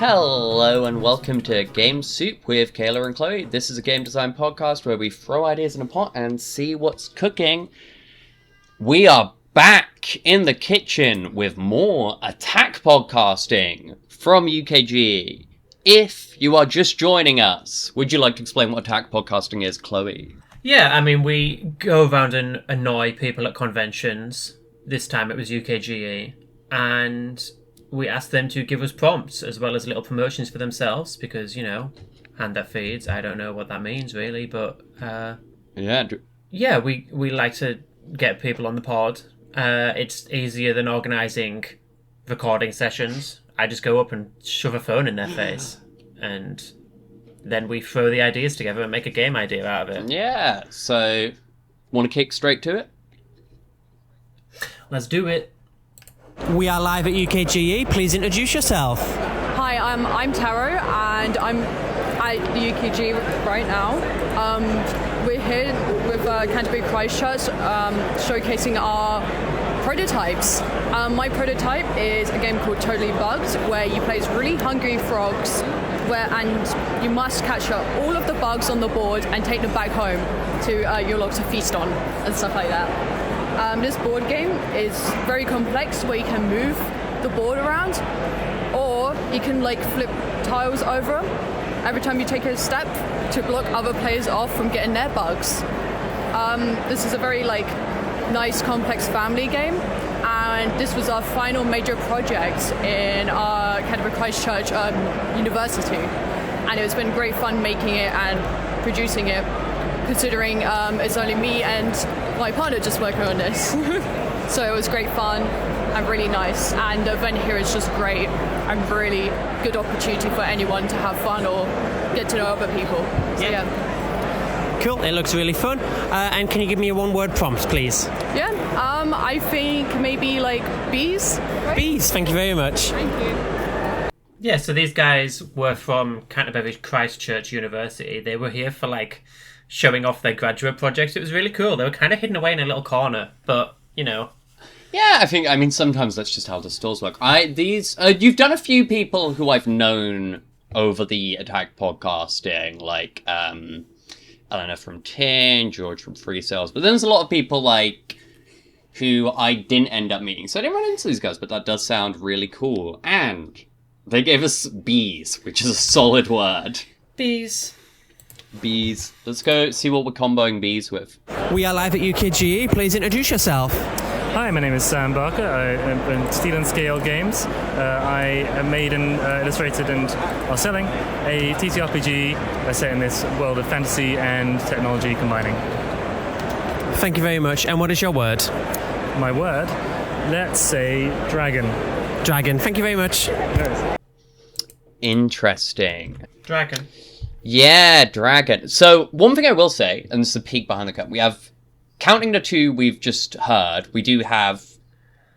Hello and welcome to Game Soup with Kayla and Chloe. This is a game design podcast where we throw ideas in a pot and see what's cooking. We are back in the kitchen with more attack podcasting from UKGE. If you are just joining us, would you like to explain what attack podcasting is, Chloe? Yeah, I mean, we go around and annoy people at conventions. This time it was UKGE. And we ask them to give us prompts as well as little promotions for themselves because, you know, hand that feeds. I don't know what that means, really, but... Yeah, we like to get people on the pod. It's easier than organising recording sessions. I just go up and shove a phone in their face, and then we throw the ideas together and make a game idea out of it. Yeah, so want to kick straight to it? Let's do it. We are live at UKGE. Please introduce yourself. Hi, I'm Taro, and I'm at the UKGE right now. We're here with Canterbury Christchurch, showcasing our prototypes. My prototype is a game called Totally Bugged, where you play as really hungry frogs, and you must catch up all of the bugs on the board and take them back home to your log to feast on and stuff like that. This board game is very complex, where you can move the board around, or you can flip tiles over every time you take a step to block other players off from getting their bugs. This is a very nice, complex family game, and this was our final major project in our Canterbury Christchurch University, and it's been great fun making it and producing it, considering it's only me and my partner just working on this. So it was great fun and really nice, and the event here is just great and really good opportunity for anyone to have fun or get to know other people. So yeah. Cool, it looks really fun. And can you give me a one-word prompt, please? Yeah, I think maybe bees. Right? Bees, thank you very much. Thank you. Yeah, so these guys were from Canterbury Christchurch University. They were here for showing off their graduate projects. It was really cool. They were kind of hidden away in a little corner, but, you know. Yeah, I mean, sometimes that's just how the stores work. You've done a few people who I've known over the attack podcasting, Eleanor from Tin, George from Free Sales, but then there's a lot of people, who I didn't end up meeting. So I didn't run into these guys, but that does sound really cool. And they gave us bees, which is a solid word. Bees. Bees. Let's go see what we're comboing bees with. We are live at UKGE. Please introduce yourself. Hi, my name is Sam Barker. I am in Steel and Scale Games. I made and illustrated and are selling a TTRPG set in this world of fantasy and technology combining. Thank you very much. And what is your word? My word? Let's say dragon. Dragon. Thank you very much. Interesting. Dragon. Yeah, dragon. So, one thing I will say, and this is a peek behind the curtain, we have, counting the two we've just heard, we do have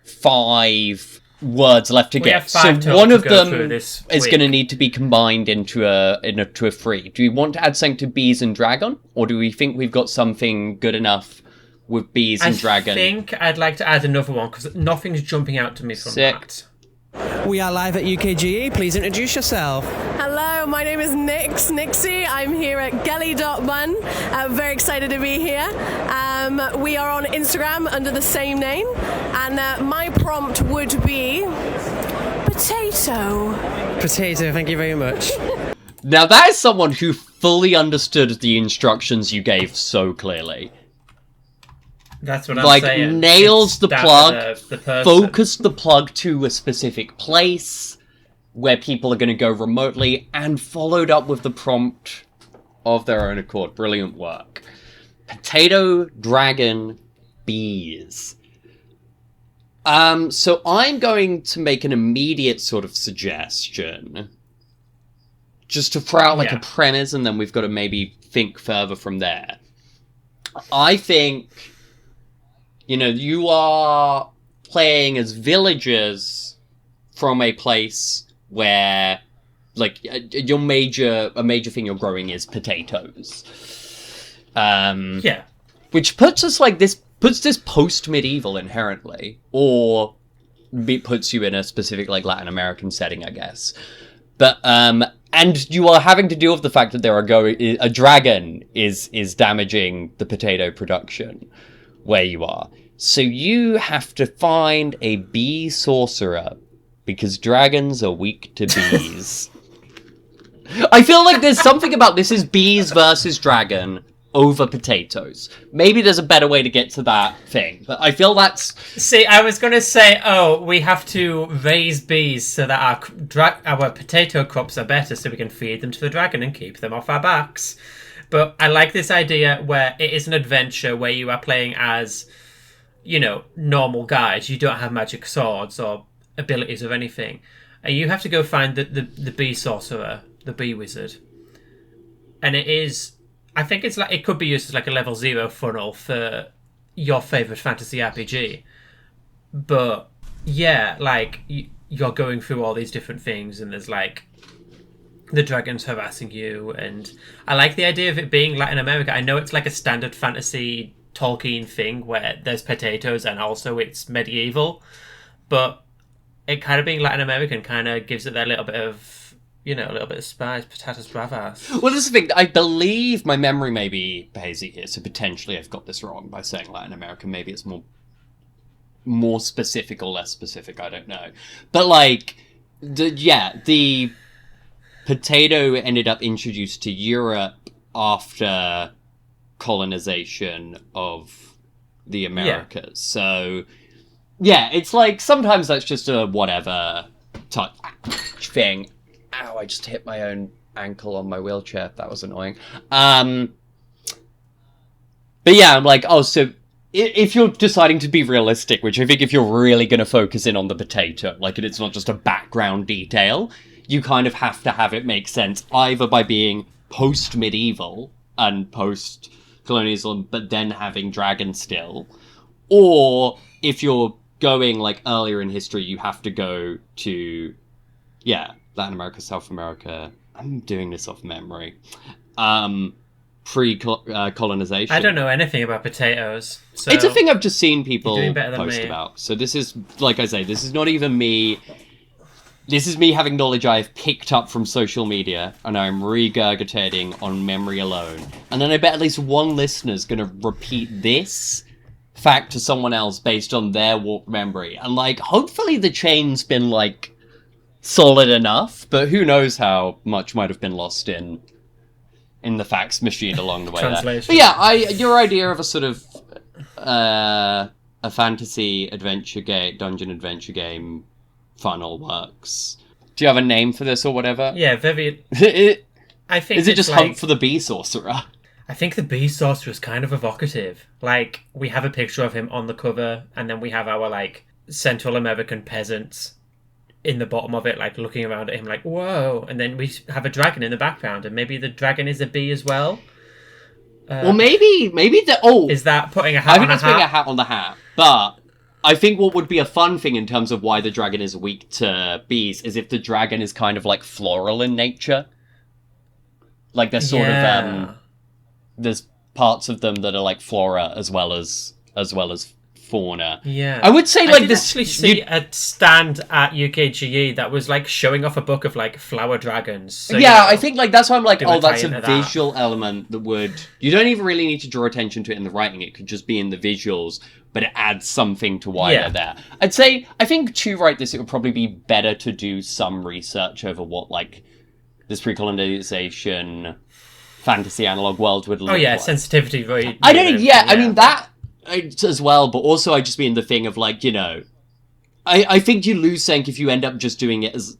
5 words left to get. So one of them is going to need to be combined into a 3. Do we want to add something to bees and dragon? Or do we think we've got something good enough with bees and dragon? I think I'd like to add another one, because nothing's jumping out to me from that. We are live at UKGE. Please introduce yourself. Hello, my name is Nixie. I'm here at Gelly.Bun. I'm very excited to be here. We are on Instagram under the same name, and my prompt would be potato. Potato, thank you very much. Now that is someone who fully understood the instructions you gave so clearly. That's what I'm saying. Nails the plug, focus the plug to a specific place where people are going to go remotely, and followed up with the prompt of their own accord. Brilliant work. Potato, dragon, bees. So I'm going to make an immediate sort of suggestion. Just to throw out a premise, and then we've got to maybe think further from there. I think... you are playing as villagers from a place where, a major thing you're growing is potatoes. Which puts us puts this post-medieval inherently, or it puts you in a specific Latin American setting, I guess. But and you are having to deal with the fact that a dragon is damaging the potato production where you are. So you have to find a Beesorcerer because dragons are weak to bees. I feel like there's something about this is bees versus dragon over potatoes. Maybe there's a better way to get to that thing, but I feel that's... See, I was going to say, we have to raise bees so that our potato crops are better so we can feed them to the dragon and keep them off our backs. But I like this idea where it is an adventure where you are playing as, normal guys. You don't have magic swords or abilities or anything. And you have to go find the Beesorcerer, the bee wizard. And it is... I think it could be used as like a level 0 funnel for your favourite fantasy RPG. But yeah, like you're going through all these different things and there's like the dragons harassing you, and I like the idea of it being Latin America. I know it's like a standard fantasy Tolkien thing where there's potatoes and also it's medieval, but it kind of being Latin American kind of gives it that little bit of... a little bit of spice, patatas bravas. Well, this is the thing. I believe my memory may be hazy here, so potentially I've got this wrong by saying Latin America. Maybe it's more specific or less specific. I don't know. But, the potato ended up introduced to Europe after colonization of the Americas. Yeah. So, yeah, it's like sometimes that's just a whatever touch thing. Ow, I just hit my own ankle on my wheelchair. That was annoying. But yeah, I'm like, so if you're deciding to be realistic, which I think if you're really going to focus in on the potato, like it's not just a background detail, you kind of have to have it make sense, either by being post-medieval and post-colonialism, but then having dragons still, or if you're going like earlier in history, you have to go to, Latin America, South America. I'm doing this off memory. Pre-colonization. I don't know anything about potatoes. So it's a thing I've just seen people post me. about. So this is, like I say, this is not even me. This is me having knowledge I've picked up from social media, and I'm regurgitating on memory alone. And then I bet at least one listener's going to repeat this fact to someone else based on their warped memory. And, hopefully the chain's been, solid enough, but who knows how much might have been lost in the fax machine along the way there. But yeah, your idea of a sort of a fantasy adventure game, dungeon adventure game funnel works. Do you have a name for this or whatever? Yeah, very... I think is it just Hunt for the Beesorcerer? I think the Beesorcerer is kind of evocative. We have a picture of him on the cover, and then we have our, Central American peasants in the bottom of it, looking around at him whoa, and then we have a dragon in the background, and maybe the dragon is a bee as well. Well, maybe is that putting a hat on a hat? I think that's putting a hat on the hat, but I think what would be a fun thing in terms of why the dragon is weak to bees is if the dragon is kind of floral in nature. They're sort of there's parts of them that are flora as well as fauna. Yeah, I would say I did actually see a stand at UKGE that was showing off a book of flower dragons. So, I think that's why I'm that's a visual element that would... You don't even really need to draw attention to it in the writing. It could just be in the visuals, but it adds something to why they're there. I think to write this, it would probably be better to do some research over what this pre-colonization fantasy analog world would look like. Oh yeah, sensitivity. Right? I don't. I mean that as well, but also I just mean the thing of I think you lose Senk if you end up just doing it as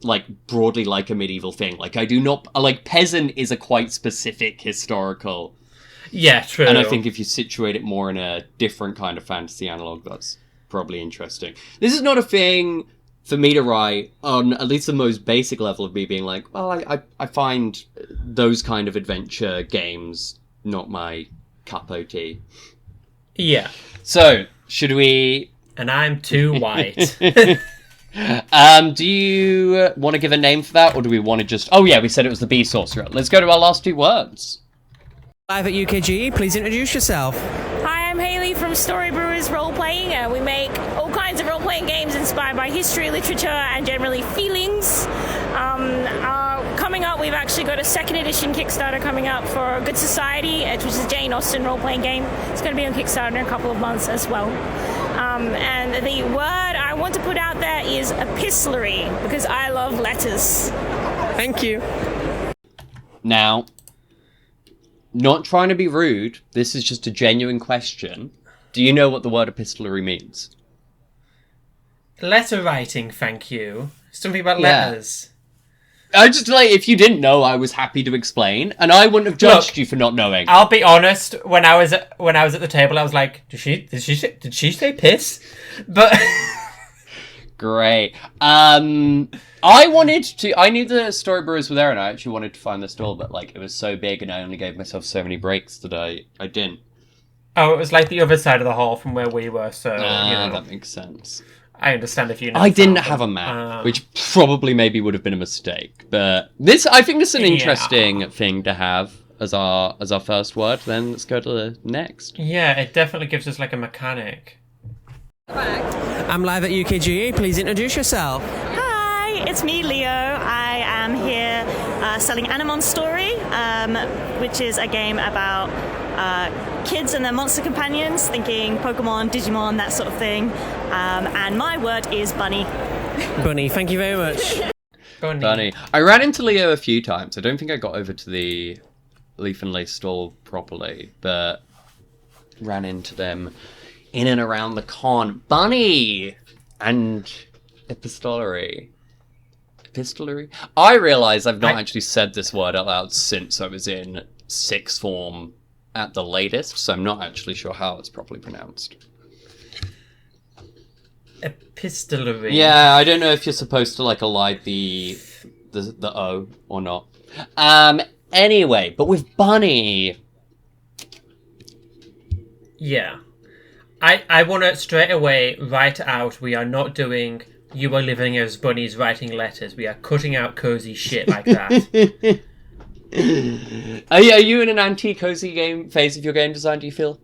broadly a medieval thing. I do not peasant is a quite specific historical. Yeah, true. And I think if you situate it more in a different kind of fantasy analog, that's probably interesting. This is not a thing for me to write on at least the most basic level of me being I find those kind of adventure games not my cup of tea. Yeah. So, should we... And I'm too white. Do you want to give a name for that, or do we want to just... Oh yeah, we said it was the Beesorcerer. Let's go to our last 2 words. Live at UKGE, please introduce yourself. Hi, I'm Hayley from Story Brewers Role-Playing. We make all kinds of role-playing games inspired by history, literature, and generally feelings. Our coming up, we've actually got a second edition Kickstarter coming up for Good Society, which is a Jane Austen role-playing game. It's going to be on Kickstarter in a couple of months as well. And the word I want to put out there is epistolary, because I love letters. Thank you. Now, not trying to be rude, this is just a genuine question. Do you know what the word epistolary means? Letter writing, thank you. Something about Yeah. letters. I just like, if you didn't know, I was happy to explain, and I wouldn't have judged you for not knowing. I'll be honest. When I was at the table, I was like, "Did she say piss?" But Great. I knew the story brewers were there, and I actually wanted to find the stall, but like it was so big, and I only gave myself so many breaks that I didn't. oh, it was like the other side of the hall from where we were. So That makes sense. I understand if you know. I didn't have a map, which probably maybe would have been a mistake. But I think this is an interesting thing to have as our first word. Then let's go to the next. Yeah, it definitely gives us like a mechanic. I'm live at UKGE. Please introduce yourself. Hi, it's me, Leo. I am here selling Animon Story, which is a game about kids and their monster companions, thinking Pokemon, Digimon, that sort of thing. And my word is bunny. Bunny, thank you very much. Bunny. I ran into Leo a few times. I don't think I got over to the Leaf and Lace stall properly, but ran into them in and around the con. Bunny! And epistolary. Epistolary? I realise I've not actually said this word out loud since I was in sixth form at the latest, so I'm not actually sure how it's properly pronounced. Epistolary. Yeah, I don't know if you're supposed to like elide the O or not. Anyway, but with Bunny. Yeah. I want to straight away write out, we are not doing you are living as bunnies writing letters. We are cutting out cozy shit like that. Are you in an anti-cozy game phase of your game design, do you feel?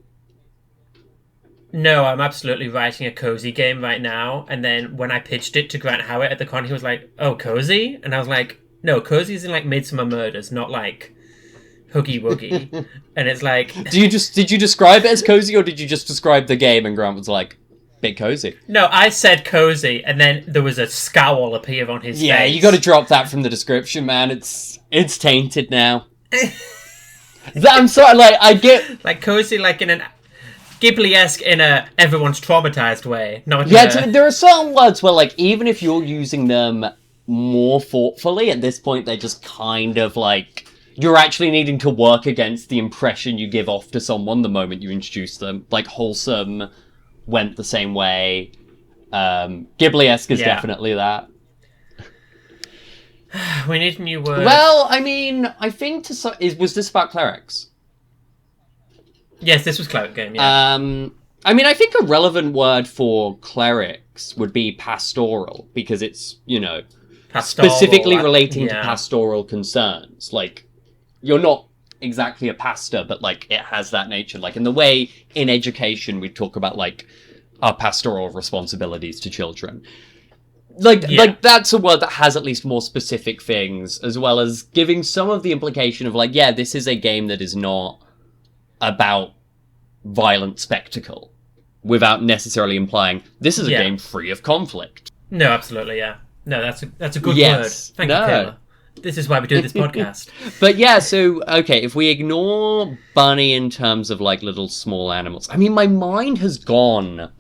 No, I'm absolutely writing a cozy game right now. And then when I pitched it to Grant Howitt at the con, he was like, "Oh, cozy?" And I was like, "No, cozy is in like Midsummer Murders, not like Hoogie Woogie." And it's like, did you describe it as cozy, or did you just describe the game and Grant was like, "Bit cozy"? No, I said cozy, and then there was a scowl appear on his face. Yeah, you got to drop that from the description, man. It's tainted now. I'm sorry, like I get like cozy, like in an Ghibli-esque in a everyone's traumatized way. Not there are certain words where like even if you're using them more thoughtfully, at this point they're just kind of like you're actually needing to work against the impression you give off to someone the moment you introduce them. Like wholesome went the same way. Ghibli-esque is definitely that. We need new words. Well, I mean, I think was this about clerics? Yes, this was cleric game, yeah. I mean, I think a relevant word for clerics would be pastoral, because it's, Pastoral, specifically relating to pastoral concerns. Like, you're not exactly a pastor, but, like, it has that nature. Like, in the way in education we talk about, like, our pastoral responsibilities to children. Like that's a word that has at least more specific things, as well as giving some of the implication of, like, yeah, this is a game that is not about violent spectacle, without necessarily implying this is a game free of conflict. No, absolutely, yeah. No, that's a good word. Thank you, Kayla. This is why we do this podcast. But yeah, so, okay, if we ignore Bunny in terms of, like, little small animals, I mean, my mind has gone...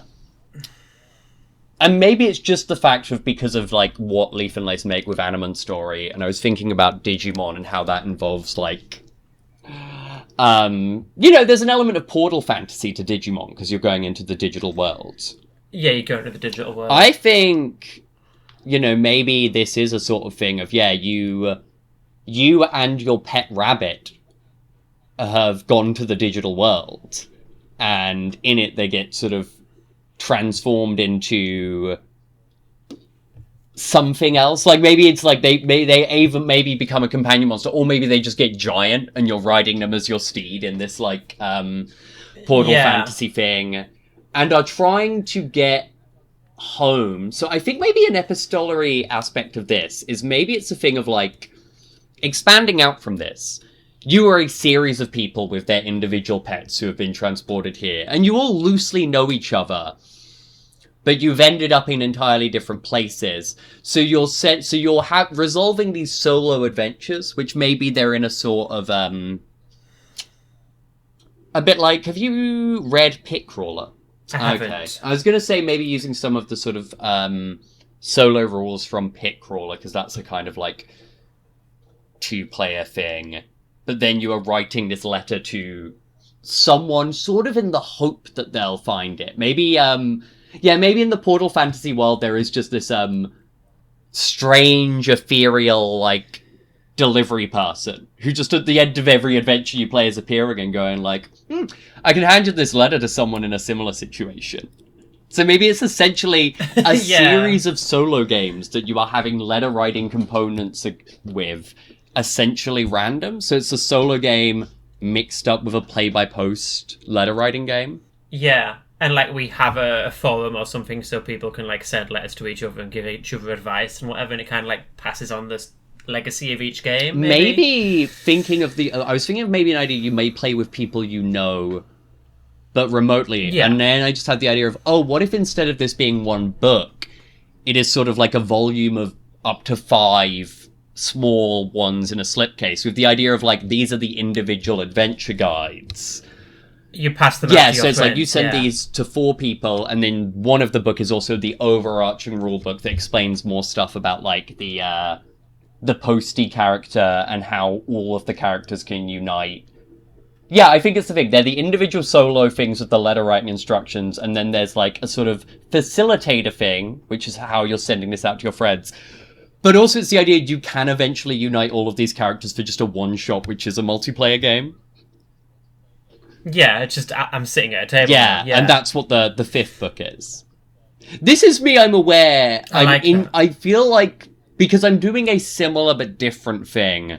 And maybe it's just the fact of because of, like, what Leaf and Lace make with Animon Story, and I was thinking about Digimon and how that involves, like... there's an element of portal fantasy to Digimon, because you're going into the digital worlds. Yeah, you go into the digital world. I think, maybe this is a sort of thing of, you and your pet rabbit have gone to the digital world, and in it they get sort of transformed into something else. Like, maybe it's like they even maybe become a companion monster, or maybe they just get giant and you're riding them as your steed in this, like, portal fantasy thing, and are trying to get home. So I think maybe an epistolary aspect of this is maybe it's a thing of, like, expanding out from this, you are a series of people with their individual pets who have been transported here, and you all loosely know each other, but you've ended up in entirely different places. So you're resolving these solo adventures, which maybe they're in a sort of a bit like, have you read Pit Crawler? I haven't. Okay. I was going to say maybe using some of the sort of solo rules from Pit Crawler, because that's a kind of like 2-player thing. But then you are writing this letter to someone sort of in the hope that they'll find it. Maybe, maybe in the Portal Fantasy world there is just this strange, ethereal, like, delivery person who just at the end of every adventure you play is appearing and going like, I can hand you this letter to someone in a similar situation. So maybe it's essentially a series of solo games that you are having letter writing components with, essentially random. So it's a solo game mixed up with a play-by-post letter writing game. Yeah, and like we have a forum or something so people can like send letters to each other and give each other advice and whatever, and it kind of like passes on this legacy of each game. Maybe thinking of I was thinking of maybe an idea you may play with people you know, but remotely. Yeah. And then I just had the idea of, what if instead of this being one book, it is sort of like a volume of up to 5 small ones in a slipcase, with the idea of like, these are the individual adventure guides. You pass them out to your so it's friends. like you send these to 4 people, and then one of the book is also the overarching rule book that explains more stuff about like the posty character and how all of the characters can unite. Yeah, I think it's the thing. They're the individual solo things with the letter writing instructions, and then there's like a sort of facilitator thing, which is how you're sending this out to your friends. But also it's the idea you can eventually unite all of these characters for just a one-shot, which is a multiplayer game. Yeah, it's just, I'm sitting at a table. Yeah, and that's what the 5th book is. This is me, I'm aware. I feel like, because I'm doing a similar but different thing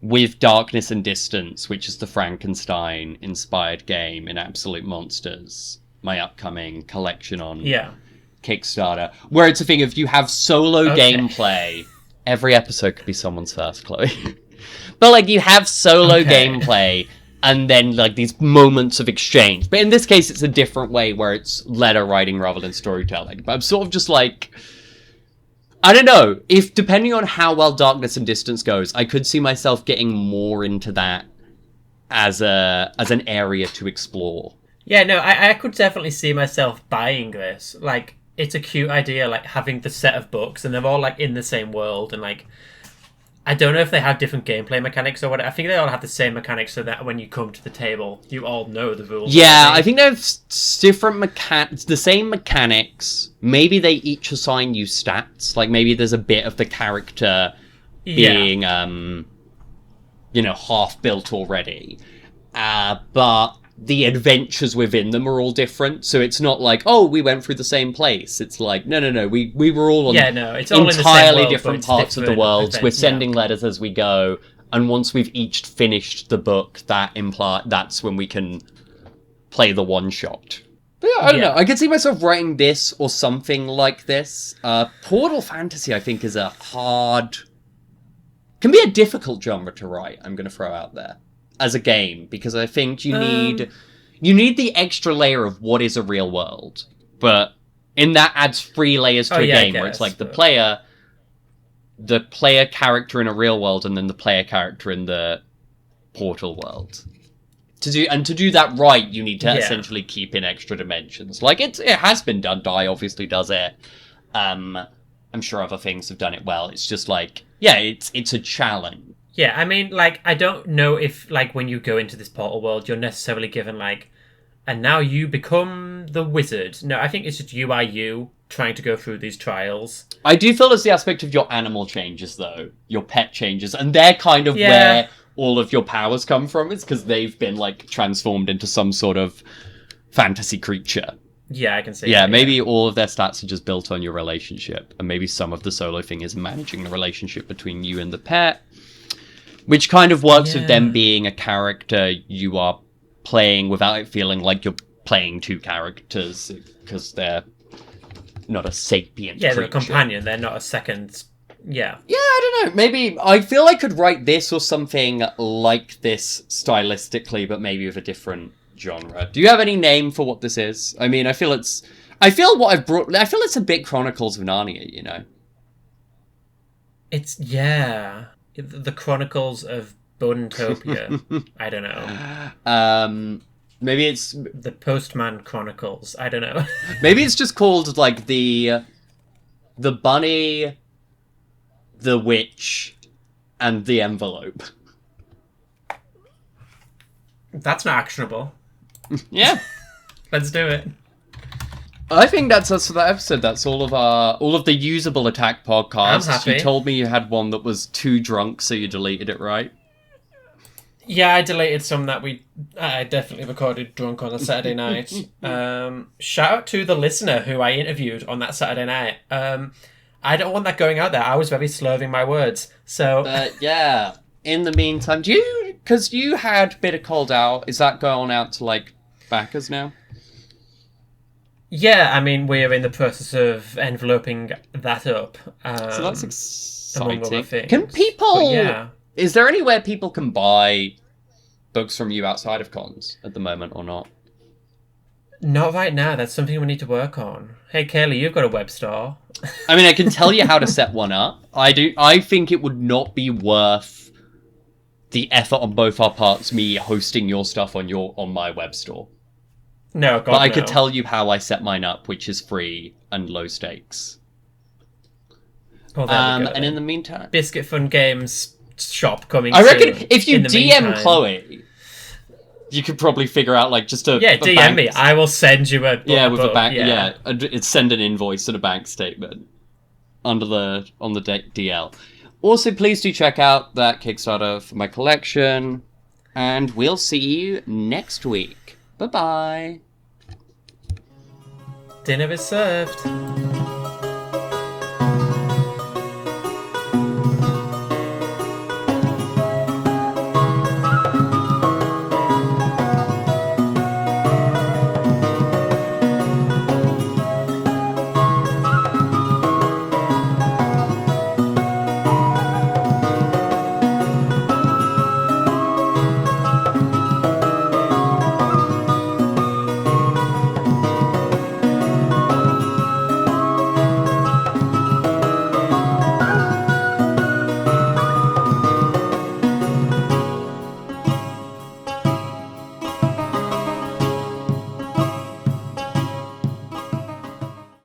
with Darkness and Distance, which is the Frankenstein-inspired game in Absolute Monsters, my upcoming collection on Kickstarter, where it's a thing of you have solo gameplay. Every episode could be someone's first, Chloe. But, like, you have solo gameplay, and then, like, these moments of exchange. But in this case, it's a different way, where it's letter writing rather than storytelling. But I'm sort of just like, I don't know, if depending on how well Darkness and Distance goes, I could see myself getting more into that as an area to explore. Yeah, no, I could definitely see myself buying this. Like, it's a cute idea, like, having the set of books, and they're all, like, in the same world, and, like, I don't know if they have different gameplay mechanics or what. I think they all have the same mechanics so that when you come to the table, you all know the rules. Yeah, I think they have different the same mechanics. Maybe they each assign you stats. Like, maybe there's a bit of the character being, half built already. But the adventures within them are all different. So it's not like, we went through the same place. It's like, no, we were all on it's all entirely in the same world, different parts of the world. We're sending letters as we go. And once we've each finished the book, that's when we can play the one-shot. But yeah, I don't know. I could see myself writing this or something like this. Portal Fantasy, I think, is can be a difficult genre to write, I'm going to throw out there, as a game, because I think you need the extra layer of what is a real world. But in that adds 3 layers to a game, where it's like the player character in a real world, and then the player character in the Portal world. To do that right, you need to essentially keep in extra dimensions. Like, it has been done. Die obviously does it. I'm sure other things have done it well. It's just like, it's a challenge. Yeah, I mean, like, I don't know if, like, when you go into this Portal world, you're necessarily given, like, and now you become the wizard. No, I think it's just you are you trying to go through these trials. I do feel it's the aspect of your animal changes, though. Your pet changes. And they're kind of where all of your powers come from. It's because they've been, like, transformed into some sort of fantasy creature. Yeah, I can see. Yeah, maybe all of their stats are just built on your relationship. And maybe some of the solo thing is managing the relationship between you and the pet. Which kind of works with them being a character you are playing without it feeling like you're playing 2 characters, because they're not a sapient creature. They're a companion, they're not a second Yeah. Yeah, I don't know. Maybe I feel I could write this or something like this stylistically, but maybe with a different genre. Do you have any name for what this is? I mean, I feel it's a bit Chronicles of Narnia, you know? It's, the Chronicles of Bonetopia. I don't know. Maybe it's... The Postman Chronicles. I don't know. Maybe it's just called, like, the Bunny, the Witch, and the Envelope. That's not actionable. Yeah. Let's do it. I think that's us for that episode. That's all of the usable attack podcasts. I'm happy. You told me you had one that was too drunk, so you deleted it, right? Yeah, I deleted some that I definitely recorded drunk on a Saturday night. Shout out to the listener who I interviewed on that Saturday night. I don't want that going out there. I was very slurring my words. So yeah. In the meantime, because you had Bitter Cold Out, is that going out to like backers now? Yeah, I mean, we're in the process of enveloping that up. So that's exciting. Among other things. Can people... But yeah. Is there anywhere people can buy books from you outside of cons at the moment or not? Not right now. That's something we need to work on. Hey, Kaylee, you've got a web store. I mean, I can tell you how to set one up. I think it would not be worth the effort on both our parts, me hosting your stuff on my web store. No, God, but I no. could tell you how I set mine up, which is free and low stakes. Oh, there we go, and in the meantime... Biscuit Fun Games shop coming I reckon soon. if you In the DM meantime, Chloe, you could probably figure out like just a DM bank... me. I will send you a with a bank. Yeah. It's send an invoice and a bank statement on the DL. Also, please do check out that Kickstarter for my collection, and we'll see you next week. Bye bye. Dinner is served.